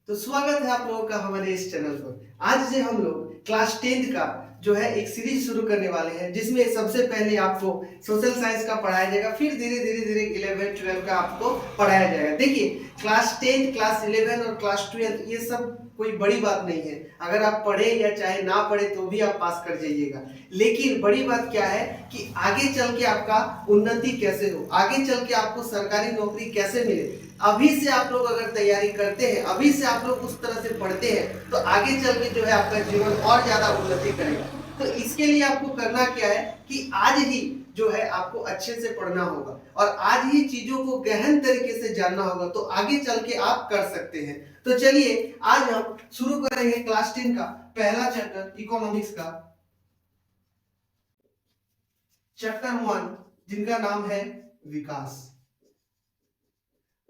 तो स्वागत है आप लोगों का हमारे इस चैनल पर। आज से हम लोग क्लास 10th का जो है एक सीरीज शुरू करने वाले हैं, जिसमें सबसे पहले आपको सोशल साइंस का पढ़ाया जाएगा, फिर धीरे धीरे धीरे 11 12 का आपको पढ़ाया जाएगा। देखिए, क्लास 10 क्लास 11 और क्लास 12 ये सब कोई बड़ी बात नहीं है। अगर आप पढ़े या चाहे ना पढ़े तो भी आप पास कर जाइएगा। लेकिन बड़ी बात क्या है कि आगे चल के आपका उन्नति कैसे हो, आगे चल के आपको सरकारी नौकरी कैसे मिले। अभी से आप लोग अगर तैयारी करते हैं, अभी से आप लोग उस तरह से पढ़ते हैं, तो आगे चल के जो है आपका जीवन और ज्यादा उन्नति करेगा। तो इसके लिए आपको करना क्या है कि आज ही जो है आपको अच्छे से पढ़ना होगा और आज ही चीजों को गहन तरीके से जानना होगा, तो आगे चल के आप कर सकते हैं। तो चलिए आज हम शुरू करेंगे क्लास 10 का पहला चैप्टर इकोनॉमिक्स का, चैप्टर 1, जिनका नाम है विकास।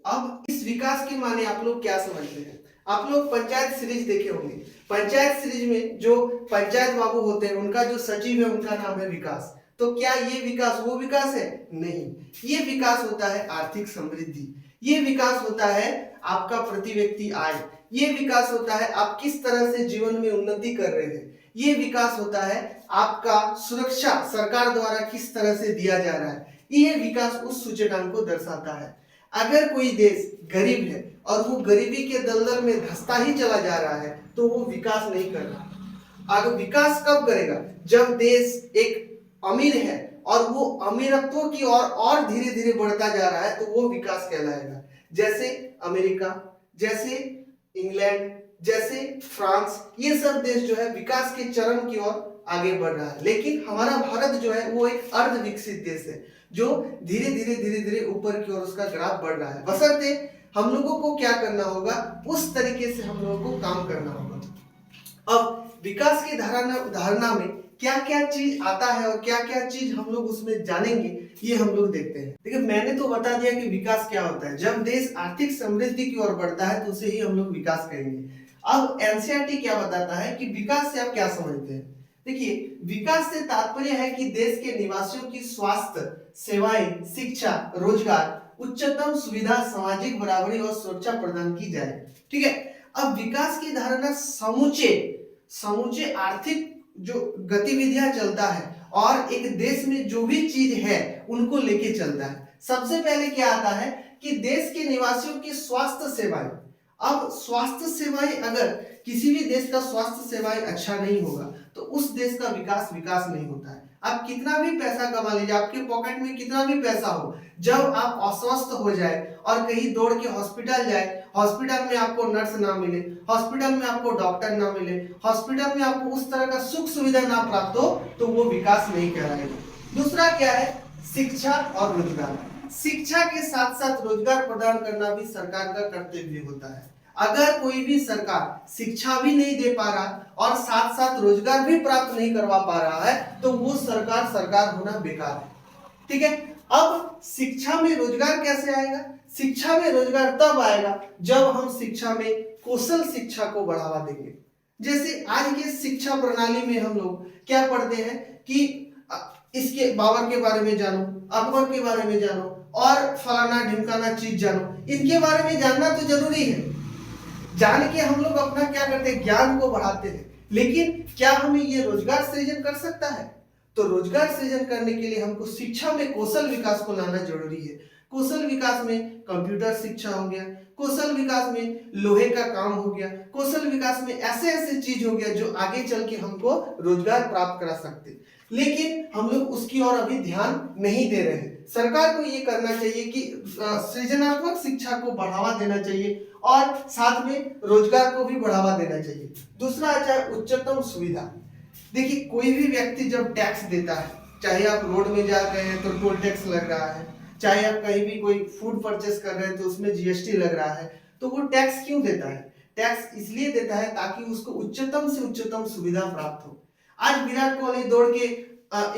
अब इस विकास के माने आप लोग क्या समझते हैं? आप लोग पंचायत सीरीज देखे होंगे। पंचायत सीरीज में जो पंचायत बाबू होते हैं, उनका जो सचिव है उनका नाम है विकास। तो क्या ये विकास वो विकास है? नहीं, ये विकास होता है आर्थिक समृद्धि, ये विकास होता है आपका प्रति व्यक्ति आय, ये विकास होता है आप किस तरह से जीवन में उन्नति कर रहे हैं, ये विकास होता है आपका सुरक्षा सरकार द्वारा किस तरह से दिया जा रहा है। ये विकास उस सूचकांक को दर्शाता है। अगर कोई देश गरीब है और वो गरीबी के दलदल में धंसता ही चला जा रहा है, तो वो विकास नहीं कर रहा। अगर विकास कब करेगा? जब देश एक अमीर है और वो अमीरत्व की ओर और धीरे धीरे बढ़ता जा रहा है, तो वो विकास कहलाएगा। जैसे अमेरिका, जैसे इंग्लैंड, जैसे फ्रांस, ये सब देश जो है विकास के चरम की ओर आगे बढ़ रहा है। लेकिन हमारा भारत जो है वो एक अर्ध विकसित देश है, जो धीरे धीरे ऊपर की ओर उसका ग्राफ बढ़ रहा है। बशर्ते हम लोगों को क्या करना होगा, उस तरीके से हम लोगों को काम करना होगा। अब विकास की धारणा में क्या क्या चीज आता है और क्या क्या चीज हम लोग उसमें जानेंगे, ये हम लोग देखते हैं। देखिए, मैंने तो बता दिया कि विकास क्या होता है। जब देश आर्थिक समृद्धि की ओर बढ़ता है तो उसे ही हम लोग विकास कहेंगे। अब एनसीईआरटी क्या बताता है कि विकास से आप क्या समझते हैं? देखिए, विकास से तात्पर्य है कि देश के निवासियों की स्वास्थ्य सेवाएं, शिक्षा, रोजगार, उच्चतम सुविधा, सामाजिक बराबरी और सुरक्षा प्रदान की जाए। ठीक है। अब विकास की धारणा समूचे आर्थिक जो गतिविधियां चलता है और एक देश में जो भी चीज है उनको लेके चलता है। सबसे पहले क्या आता है कि देश के निवासियों की स्वास्थ्य सेवाएं। अब स्वास्थ्य सेवाएं, अगर किसी भी देश का स्वास्थ्य सेवाएं अच्छा नहीं होगा तो उस देश का विकास नहीं होता है। आप कितना भी पैसा कमा लीजिए, आपके पॉकेट में कितना भी पैसा हो, जब आप अस्वस्थ हो जाए और कहीं दौड़ के हॉस्पिटल जाए, हॉस्पिटल में आपको नर्स ना मिले, हॉस्पिटल में आपको डॉक्टर ना मिले, हॉस्पिटल में आपको उस तरह का सुख सुविधा ना प्राप्त हो, तो वो विकास नहीं कहलाएगा। दूसरा क्या है? शिक्षा और रोजगार। शिक्षा के साथ साथ रोजगार प्रदान करना भी सरकार का कर्तव्य होता है। अगर कोई भी सरकार शिक्षा भी नहीं दे पा रहा और साथ साथ रोजगार भी प्राप्त नहीं करवा पा रहा है, तो वो सरकार होना बेकार है। ठीक है। अब शिक्षा में रोजगार कैसे आएगा? शिक्षा में रोजगार तब आएगा जब हम शिक्षा में कौशल शिक्षा को बढ़ावा देंगे। जैसे आज के शिक्षा प्रणाली में हम लोग क्या पढ़ते हैं कि इसके बाबर के बारे में जानो, अकबर के बारे में जानो और फलाना ढिमकाना चीज जानो। इनके बारे में जानना तो जरूरी है, जान के हम लोग अपना क्या करते हैं, ज्ञान को बढ़ाते हैं। लेकिन क्या हमें ये रोजगार सृजन कर सकता है? तो रोजगार सृजन करने के लिए हमको शिक्षा में कौशल विकास को लाना जरूरी है। कौशल विकास में कंप्यूटर शिक्षा हो गया, कौशल विकास में लोहे का काम हो गया, कौशल विकास में ऐसे ऐसे चीज हो गया जो आगे चल के हमको रोजगार प्राप्त करा सकते। लेकिन हम लोग उसकी ओर अभी ध्यान नहीं दे रहे हैं। सरकार को ये करना चाहिए कि सृजनात्मक शिक्षा को बढ़ावा देना चाहिए और साथ में रोजगार को भी बढ़ावा देना चाहिए। दूसरा आता है उच्चतम सुविधा। देखिए, कोई भी व्यक्ति जब टैक्स देता है, चाहे आप रोड में जा रहे हैं तो टोल टैक्स लग रहा है, चाहे आप कहीं भी कोई फूड परचेस कर रहे हैं तो उसमें जीएसटी लग रहा है, तो वो टैक्स क्यों देता है? टैक्स इसलिए देता है ताकि उसको उच्चतम से उच्चतम सुविधा प्राप्त हो। आज विराट कोहली दौड़ के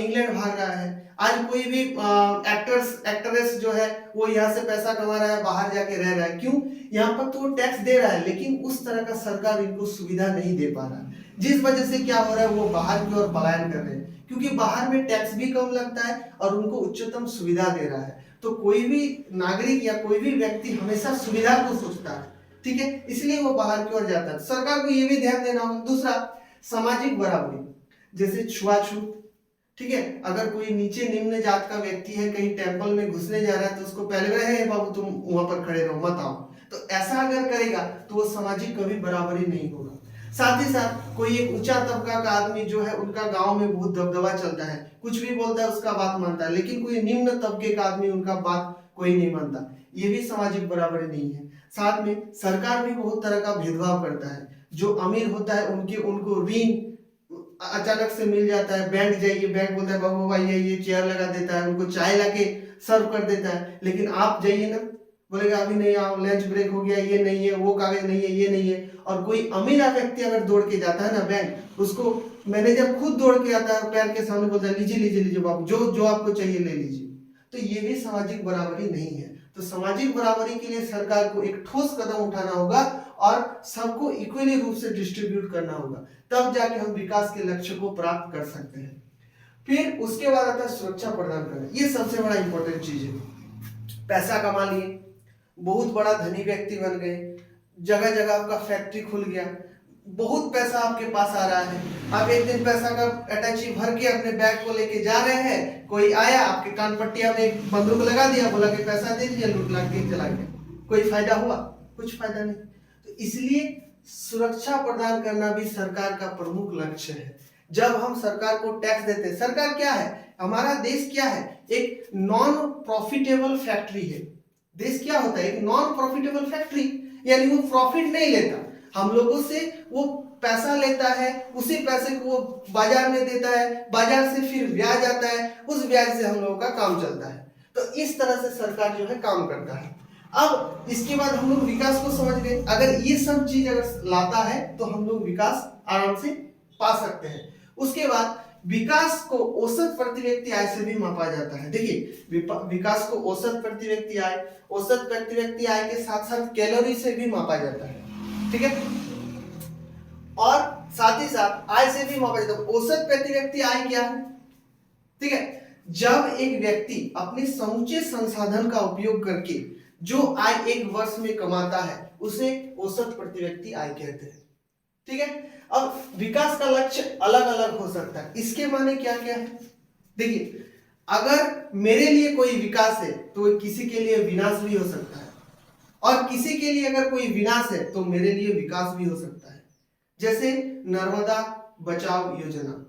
इंग्लैंड भाग रहा है, आज कोई भी एक्ट्रेस जो है वो यहाँ से पैसा कमा रहा है, बाहर जाके रह रहा है। क्यों? यहाँ पर तो वो टैक्स दे रहा है, लेकिन उस तरह का सरकार इनको सुविधा नहीं दे पा रहा, जिस वजह से क्या हो रहा है, वो बाहर की ओर पलायन कर रहे हैं, क्योंकि बाहर में टैक्स भी कम लगता है और उनको उच्चतम सुविधा दे रहा है। तो कोई भी नागरिक या कोई भी व्यक्ति हमेशा सुविधा को सोचता है। ठीक है, इसलिए वो बाहर की ओर जाता है। सरकार को ये भी ध्यान देना होगा। दूसरा, सामाजिक बराबरी, जैसे छुआछूत, ठीक है, अगर कोई नीचे निम्न जात का व्यक्ति है, कहीं टेंपल में घुसने जा रहा है तो उसको पहले बोले, हे बाबू तुम वहां पर खड़े रहो, मत आओ। तो ऐसा अगर करेगा तो वो सामाजिक कभी बराबरी नहीं होगा। साथ ही साथ कोई एक ऊंचा तबका का आदमी जो है, उनका गांव में बहुत दबदबा चलता है, कुछ भी बोलता है उसका बात मानता है, लेकिन कोई निम्न तबके का आदमी उनका बात कोई नहीं मानता, ये भी सामाजिक बराबरी नहीं है। साथ में सरकार भी बहुत तरह का भेदभाव करता है। जो अमीर होता है उनको ऋण अचानक से मिल जाता है, बैंक जाइए, बैंक बोलता है बाबू भाई ये चेयर लगा देता है, उनको चाय लाके सर्व कर देता है। लेकिन आप जाइए ना, बोलेगा अभी नहीं आओ, लंच ब्रेक हो गया, ये नहीं है, वो कागज नहीं है, ये नहीं है। और कोई अमीर व्यक्ति अगर दौड़ के जाता है ना बैंक, उसको मैनेजर खुद दौड़ के आता है, पैर के सामने बोलता है लीजिए लीजिए लीजिए बाबू, जो आपको चाहिए ले लीजिए। तो ये भी सामाजिक बराबरी नहीं है। तो सामाजिक बराबरी के लिए सरकार को एक ठोस कदम उठाना होगा और सबको इक्वली रूप से डिस्ट्रीब्यूट करना होगा, तब जाके हम विकास के लक्ष्य को प्राप्त कर सकते हैं। फिर उसके बाद आता है सुरक्षा प्रदान करना। ये सबसे बड़ा इंपॉर्टेंट चीज है। पैसा कमा लिए, बहुत बड़ा धनी व्यक्ति बन गए, जगह जगह आपका फैक्ट्री खुल गया, बहुत पैसा आपके पास आ रहा है, आप एक दिन पैसा का अटैची भर के अपने बैग को लेके जा रहे हैं, कोई आया आपके कान पट्टिया में एक बंदूक लगा दिया, बोला कि पैसा दे दीजिए, लूट लाट के चला गया। कोई फायदा हुआ? कुछ फायदा नहीं। तो इसलिए सुरक्षा प्रदान करना भी सरकार का प्रमुख लक्ष्य है। जब हम सरकार को टैक्स देते हैं, सरकार क्या है, हमारा देश क्या है, एक नॉन प्रॉफिटेबल फैक्ट्री है। देश क्या होता है, एक नॉन प्रॉफिटेबल फैक्ट्री, यानी वो प्रॉफिट नहीं लेता, हम लोगों से वो पैसा लेता है, उसी पैसे को वो बाजार में देता है, बाजार से फिर ब्याज आता है, उस ब्याज से हम लोगों का काम चलता है। तो इस तरह से सरकार जो है काम करता है। अब इसके बाद हम लोग विकास को समझ गए। अगर ये सब चीज अगर लाता है तो हम लोग विकास आराम से पा सकते हैं। उसके बाद विकास को औसत प्रति व्यक्ति आय से भी मापा जाता है। देखिए, विकास को औसत प्रति व्यक्ति आय के साथ साथ कैलोरी से भी मापा जाता है, ठीक है, और साथ ही साथ आय से भी मापा जाता है। औसत प्रति व्यक्ति आय क्या है, ठीक है, जब एक व्यक्ति अपने समूचे संसाधन का उपयोग करके जो आय एक वर्ष में कमाता है उसे औसत प्रति व्यक्ति आय कहते हैं, ठीक है। अब विकास का लक्ष्य अलग अलग हो सकता है। इसके माने क्या क्या है, देखिए, अगर मेरे लिए कोई विकास है तो किसी के लिए विनाश भी हो सकता है, और किसी के लिए अगर कोई विनाश है तो मेरे लिए विकास भी हो सकता है। जैसे नर्मदा बचाओ योजना,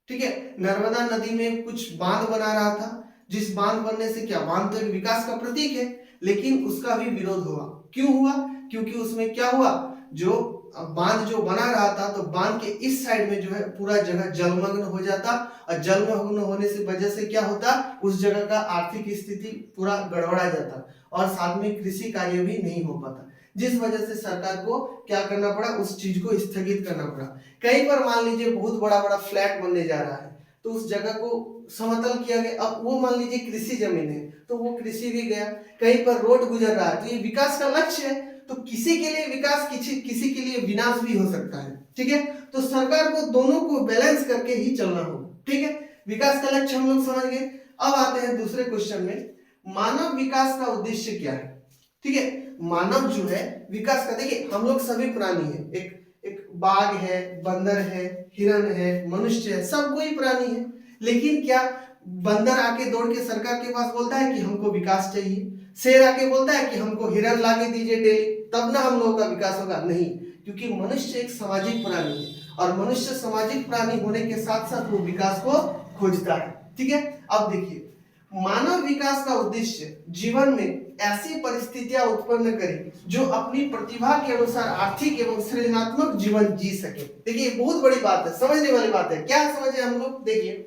ठीक है, नर्मदा नदी में कुछ बांध बना रहा था, जिस बांध बनने से क्या, बांध तो एक विकास का प्रतीक है, लेकिन उसका भी विरोध हुआ। क्यों हुआ? क्योंकि उसमें क्या हुआ, जो बांध जो बना रहा था तो बांध के इस साइड में जो है पूरा जगह जलमग्न हो जाता, और जलमग्न होने से वजह से क्या होता, उस जगह का आर्थिक स्थिति पूरा गड़बड़ा जाता, और साथ में कृषि कार्य भी नहीं हो पाता, जिस वजह से सरकार को क्या करना पड़ा, उस चीज को स्थगित करना पड़ा। कहीं पर मान लीजिए बहुत बड़ा बड़ा फ्लैट बनने जा रहा है तो उस जगह को समतल किया गया। अब वो मान लीजिए कृषि जमीन है तो वो कृषि भी गया, कहीं पर रोड गुजर रहा है तो ये विकास का लक्ष्य है, तो किसी के लिए विकास, किसी के लिए विनाश भी हो सकता है, ठीक है। तो सरकार को दोनों को बैलेंस करके ही चलना होगा, ठीक है। विकास का लक्ष्य हम लोग समझ गए। अब आते हैं दूसरे क्वेश्चन में, मानव विकास का उद्देश्य क्या है, ठीक है। मानव जो है विकास का, देखिए हम लोग सभी प्राणी है, एक बाघ है, बंदर है, हिरण है, मनुष्य है, सब कोई प्राणी है, लेकिन क्या बंदर आके दौड़ के सरकार के पास बोलता है कि हमको विकास चाहिए, शेर आके बोलता है कि हमको हिरण लाके दीजिए डेली, तब ना हम लोगों का विकास होगा? नहीं, क्योंकि मनुष्य एक सामाजिक प्राणी है, और मनुष्य सामाजिक प्राणी होने के साथ साथ वो विकास को खोजता है, ठीक है। अब देखिए, मानव विकास का उद्देश्य जीवन में ऐसी परिस्थितियां उत्पन्न करें जो अपनी प्रतिभा के अनुसार आर्थिक एवं सृजनात्मक जीवन जी सके। देखिए बहुत बड़ी बात है, समझने वाली बात है। क्या समझे हम लोग? देखिए,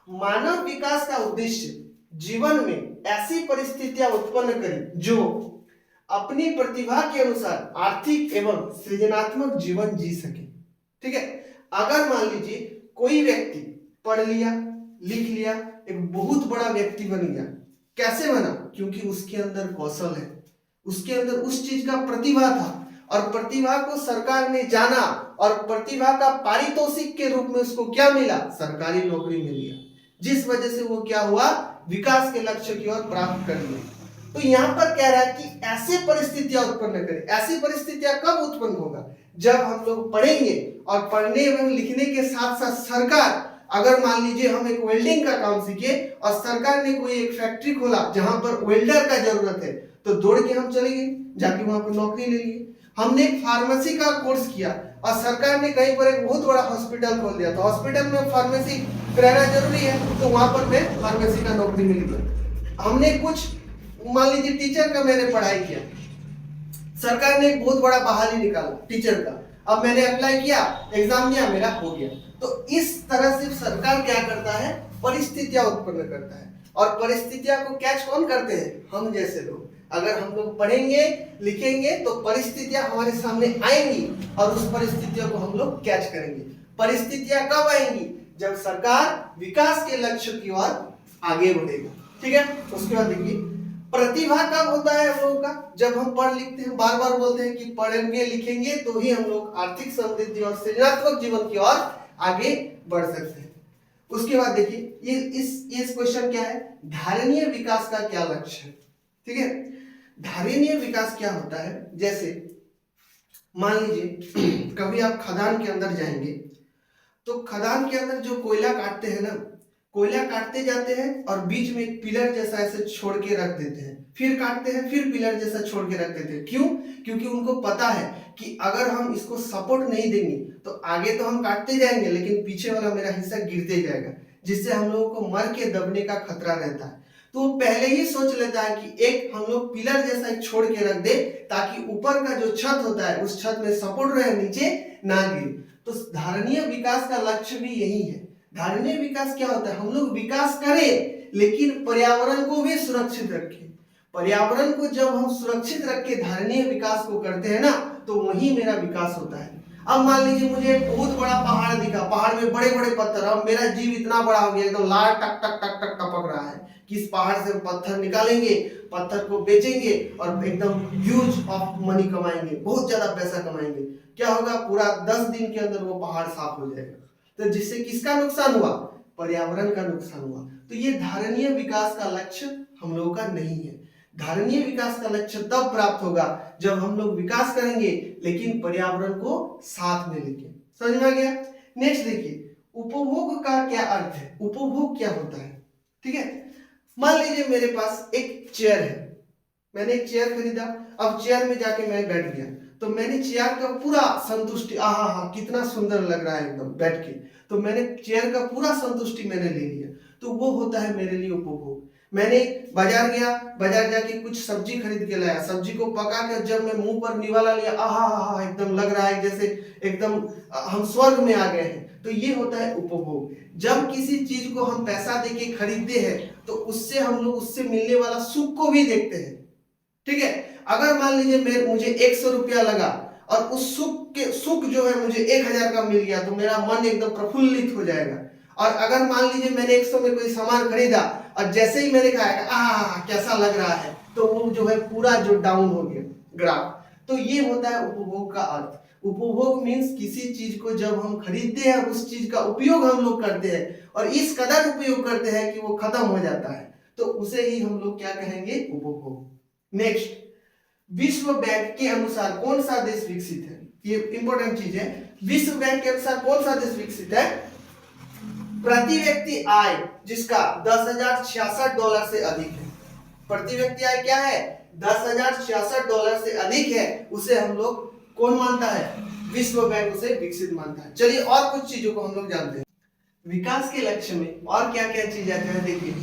मानव विकास का उद्देश्य जीवन में ऐसी परिस्थितियां उत्पन्न करें जो अपनी प्रतिभा के अनुसार आर्थिक एवं सृजनात्मक जीवन जी सके, ठीक है। अगर मान लीजिए कोई व्यक्ति पढ़ लिया, लिख लिया, एक बहुत बड़ा व्यक्ति बन गया, कैसे बना? क्योंकि उसके अंदर कौशल है, उसके अंदर उस चीज का प्रतिभा था, और प्रतिभा को सरकार ने जाना, और प्रतिभा का पारितोषिक के रूप में उसको क्या मिला? सरकारी नौकरी मिल गया, जिस वजह से वो क्या हुआ? विकास के लक्ष्य की ओर प्राप्त कर लिया। तो यहाँ पर कह रहा है कि ऐसे परिस्थितियां उत्पन्न करें। ऐसी परिस्थितियां कब उत्पन्न होगा? जब हम लोग पढ़ेंगे और पढ़ने एवं लिखने के साथ साथ सरकार, अगर मान लीजिए हम एक वेल्डिंग का काम सीखे और सरकार ने कोई एक फैक्ट्री खोला जहां पर वेल्डर का जरूरत है, तो दौड़ के हम चले गए, जाके वहां पर नौकरी ले लिए। हमने एक फार्मेसी का कोर्स किया और सरकार ने कहीं पर एक बहुत बड़ा हॉस्पिटल खोल दिया, तो हॉस्पिटल में फार्मेसी रहना जरूरी है, तो वहां पर मैं फार्मेसी का नौकरी मिल गया। हमने कुछ मान लीजिए टीचर का मैंने पढ़ाई किया, सरकार ने एक बहुत बड़ा बहाली निकाला टीचर का, अब मैंने अप्लाई किया, एग्जाम दिया, मेरा हो गया। तो इस तरह से सरकार क्या करता है? परिस्थितियां उत्पन्न करता है। और परिस्थितियां को कैच कौन करते हैं? हम जैसे लोग। अगर हम लोग पढ़ेंगे लिखेंगे तो परिस्थितियां हमारे सामने आएंगी और उस परिस्थितियों को हम लोग कैच करेंगे। परिस्थितियां कब आएंगी? जब सरकार विकास के लक्ष्य की ओर आगे बढ़ेगा। ठीक है, उसके बाद देखिए प्रतिभा कब होता है हम लोगों का? जब हम पढ़ लिखते हैं, बार बार बोलते हैं कि पढ़ेंगे लिखेंगे तो ही हम लोग आर्थिक समृद्धि और सृजनात्मक जीवन की ओर आगे बढ़ सकते हैं। उसके बाद देखिए ये इस क्वेश्चन क्या है? धारणीय विकास का क्या लक्ष्य है? ठीक है, धारणीय विकास क्या होता है? जैसे मान लीजिए कभी आप खदान के अंदर जाएंगे, तो खदान के अंदर जो कोयला काटते हैं ना, कोयला काटते जाते हैं और बीच में एक पिलर जैसा ऐसे छोड़ के रख देते हैं, फिर काटते हैं, फिर पिलर जैसा छोड़ के रख देते हैं। क्यों? क्योंकि उनको पता है कि अगर हम इसको सपोर्ट नहीं देंगे तो आगे तो हम काटते जाएंगे लेकिन पीछे वाला मेरा हिस्सा गिरते जाएगा, जिससे हम लोगों को मर के दबने का खतरा रहता है। तो वो पहले ही सोच लेता है कि एक हम लोग पिलर जैसा एक छोड़ के रख दे ताकि ऊपर का जो छत होता है उस छत में सपोर्ट रहे, नीचे ना गिरे। तो धारणीय विकास का लक्ष्य भी यही है। धारणीय विकास क्या होता है? हम लोग विकास करें लेकिन पर्यावरण को भी सुरक्षित रखें। पर्यावरण को जब हम सुरक्षित रख के धारणीय विकास को करते हैं ना, तो वही मेरा विकास होता है। अब मान लीजिए मुझे एक बहुत बड़ा पहाड़ दिखा, पहाड़ में बड़े बड़े पत्थर, अब मेरा जीव इतना बड़ा हो गया, एकदम लाल टक टक टक टक टपक रहा है कि इस पहाड़ से पत्थर निकालेंगे, पत्थर को बेचेंगे और एकदम ह्यूज ऑफ मनी कमाएंगे, बहुत ज्यादा पैसा कमाएंगे। क्या होगा? पूरा 10 दिन के अंदर वो पहाड़ साफ हो जाएगा। तो जिससे किसका नुकसान हुआ? पर्यावरण का नुकसान हुआ। तो ये धारणीय विकास का लक्ष्य हम लोगों का नहीं है। धारणीय विकास का लक्ष्य तब प्राप्त होगा जब हम लोग विकास करेंगे लेकिन पर्यावरण को साथ में लेके। समझ में आ गया? नेक्स्ट देखिए उपभोग का क्या अर्थ है? उपभोग क्या होता है? ठीक है, मान लीजिए मेरे पास एक चेयर है, मैंने एक चेयर खरीदा, अब चेयर में जाके मैं बैठ गया, तो मैंने चेयर का पूरा संतुष्टि, आहा हा कितना सुंदर लग रहा है एकदम बैठ के, तो मैंने चेयर का पूरा संतुष्टि मैंने ले लिया, तो वो होता है मेरे लिए उपभोग। मैंने बाजार गया, बाजार जाके कुछ सब्जी खरीद के लाया, सब्जी को पका कर जब मैं मुंह पर निवाला लिया, आहा हा एकदम लग रहा है जैसे एकदम हम स्वर्ग में आ गए हैं, तो ये होता है उपभोग। जब किसी चीज को हम पैसा देके खरीदते हैं तो उससे हम लोग उससे मिलने वाला सुख को भी देखते हैं। ठीक है, अगर मान लीजिए मुझे 100 रुपया लगा और उस सुख जो है मुझे 1000 का मिल गया, तो मेरा मन एकदम प्रफुल्लित हो जाएगा। और अगर मान लीजिए मैंने 100 में कोई सामान खरीदा और जैसे ही मैंने खाया, कैसा लग रहा है, तो वो जो है पूरा जो डाउन हो गया ग्राफ। तो ये होता है उपभोग का अर्थ। उपभोग मीन्स किसी चीज को जब हम खरीदते हैं उस चीज का उपयोग हम लोग करते हैं और इस कदर उपयोग करते हैं कि वो खत्म हो जाता है, तो उसे ही हम लोग क्या कहेंगे? उपभोग। नेक्स्ट, विश्व बैंक के अनुसार कौन सा देश विकसित है? ये इंपॉर्टेंट चीज है। विश्व बैंक के अनुसार कौन सा देश विकसित है? प्रति व्यक्ति आय जिसका $10,066 से अधिक है। प्रति व्यक्ति आय क्या है? $10,066 से अधिक है, उसे हम लोग कौन मानता है? विश्व बैंक उसे विकसित मानता है। चलिए और कुछ चीजों को हम लोग जानते हैं। विकास के लक्ष्य में और क्या क्या चीज आती है? देखिए,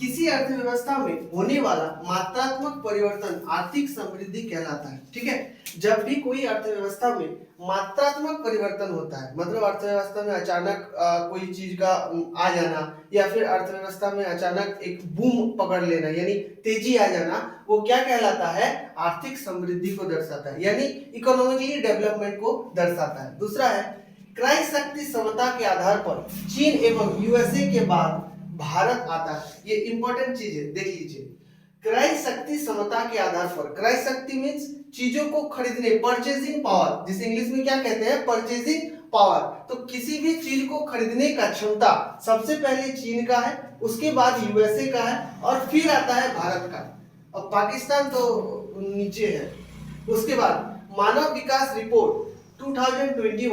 किसी अर्थव्यवस्था में होने वाला मात्रात्मक परिवर्तन आर्थिक समृद्धि कहलाता है। ठीक है, जब भी कोई अर्थव्यवस्था में मात्रात्मक परिवर्तन होता है, मतलब अर्थव्यवस्था में अचानक कोई चीज का आ जाना या फिर अर्थव्यवस्था में अचानक एक बूम पकड़ लेना यानी तेजी आ जाना, वो क्या कहलाता है? आर्थिक समृद्धि को दर्शाता है, यानी इकोनॉमिकली डेवलपमेंट को दर्शाता है। दूसरा है क्रय शक्ति समता के आधार पर चीन एवं यूएसए के बाद भारत आता है। ये इंपॉर्टेंट चीज है, देख लीजिए। क्रय शक्ति समता के आधार पर, क्रय शक्ति मींस चीजों को खरीदने, परचेजिंग पावर, जिसे इंग्लिश में क्या कहते हैं? Purchasing power. तो किसी भी चीज को खरीदने का क्षमता सबसे पहले चीन का है, उसके बाद यूएसए का है और फिर आता है भारत का। अब पाकिस्तान तो नीचे है। उसके बाद मानव विकास रिपोर्ट 2021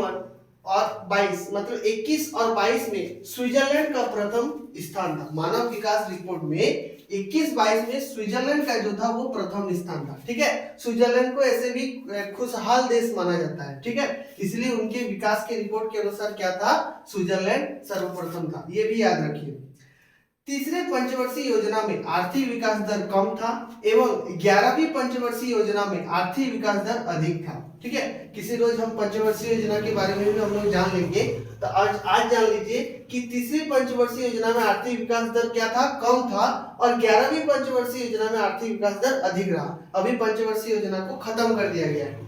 और 22 मतलब 21 और 22 में स्विट्जरलैंड का प्रथम स्थान था। मानव विकास रिपोर्ट में 21-22 में स्विट्जरलैंड का जो था वो प्रथम स्थान था। ठीक है, स्विट्जरलैंड को ऐसे भी खुशहाल देश माना जाता है। ठीक है, इसलिए उनके विकास के रिपोर्ट के अनुसार क्या था, स्विट्जरलैंड सर्वप्रथम था, ये भी याद रखिए। तीसरे पंचवर्षीय योजना में आर्थिक विकास दर कम था एवं 11वीं पंचवर्षीय योजना में आर्थिक विकास दर अधिक था। ठीक है, किसी रोज हम पंचवर्षीय योजना के बारे में भी हम लोग जान लेंगे। तो आज जान लीजिए कि तीसरी पंचवर्षीय योजना में आर्थिक विकास दर क्या था, कम था, और 11वीं पंचवर्षीय योजना में आर्थिक विकास दर अधिक रहा। अभी पंचवर्षीय योजना को खत्म कर दिया गया है।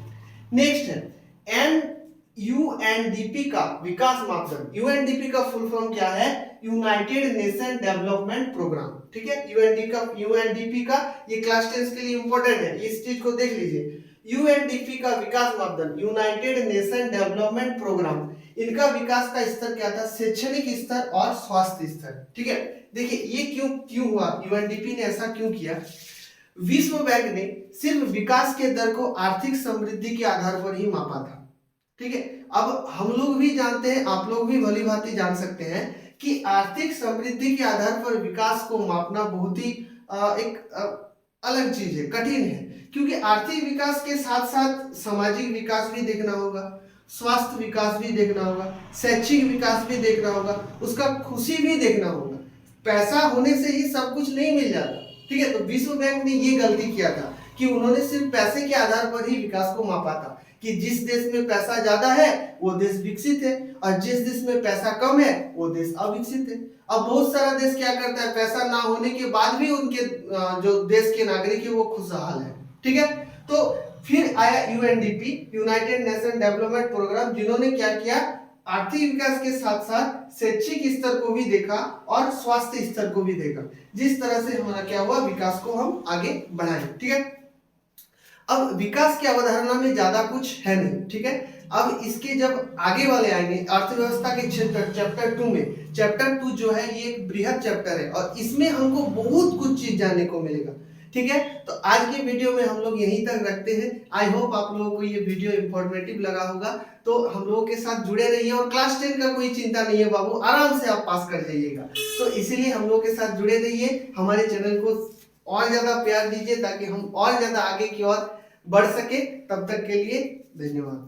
नेक्स्ट है यूएनडीपी का विकास मापदंड। यूएनडीपी का फुल फॉर्म क्या है, यूनाइटेड नेशन डेवलपमेंट प्रोग्राम। ठीक है, यूएनडीपी का ये क्लास 10 के लिए इंपॉर्टेंट है, इस चीज को देख लीजिए। यूएनडीपी का विकास मापदंड यूनाइटेड नेशन डेवलपमेंट प्रोग्राम, इनका विकास का स्तर क्या था, शैक्षणिक स्तर और स्वास्थ्य स्तर। ठीक है, देखिए ये क्यों हुआ, यूएनडीपी ने ऐसा क्यों किया। विश्व बैंक ने सिर्फ विकास के दर को आर्थिक समृद्धि के आधार पर ही मापा था। ठीक है, अब हम लोग भी जानते हैं, आप लोग भी भली भांति जान सकते हैं कि आर्थिक समृद्धि के आधार पर विकास को मापना बहुत ही अलग चीज है, कठिन है। क्योंकि आर्थिक विकास के साथ साथ सामाजिक विकास भी देखना होगा, स्वास्थ्य विकास भी देखना होगा, शैक्षिक विकास भी देखना होगा, उसका खुशी भी देखना होगा। पैसा होने से ही सब कुछ नहीं मिल जाता। ठीक है, तो विश्व बैंक ने ये गलती किया था कि उन्होंने सिर्फ पैसे के आधार पर ही विकास को मापा था कि जिस देश में पैसा ज्यादा है वो देश विकसित है और जिस देश में पैसा कम है वो देश अविकसित है। अब बहुत सारा देश क्या करता है, पैसा ना होने के बाद भी उनके जो देश के नागरिक है वो खुशहाल है। ठीक है, तो फिर आया UNDP, United Nation Development Programme, जिन्होंने क्या किया, आर्थिक विकास के साथ साथ शैक्षिक स्तर को भी देखा और स्वास्थ्य स्तर को भी देखा, जिस तरह से हमारा क्या हुआ, विकास को हम आगे बढ़ाएं। ठीक है, अब विकास की अवधारणा में ज्यादा कुछ है नहीं। ठीक है, अब इसके जब आगे वाले आएंगे अर्थव्यवस्था के क्षेत्र चैप्टर 2 में, चैप्टर 2 जो है ये एक बृहद चैप्टर है और इसमें हमको बहुत कुछ चीज जानने को मिलेगा। ठीक है, तो आज की वीडियो में हम लोग यहीं तक रखते हैं। आई होप आप लोगों को ये वीडियो इंफॉर्मेटिव लगा होगा। तो हम लोगों के साथ जुड़े रहिए और क्लास 10 का कोई चिंता नहीं है बाबू, आराम से आप पास कर जाइएगा। तो इसीलिए हम लोगों के साथ जुड़े रहिए, हमारे चैनल को और ज्यादा प्यार दीजिए ताकि हम और ज्यादा आगे की ओर बढ़ सके। तब तक के लिए धन्यवाद।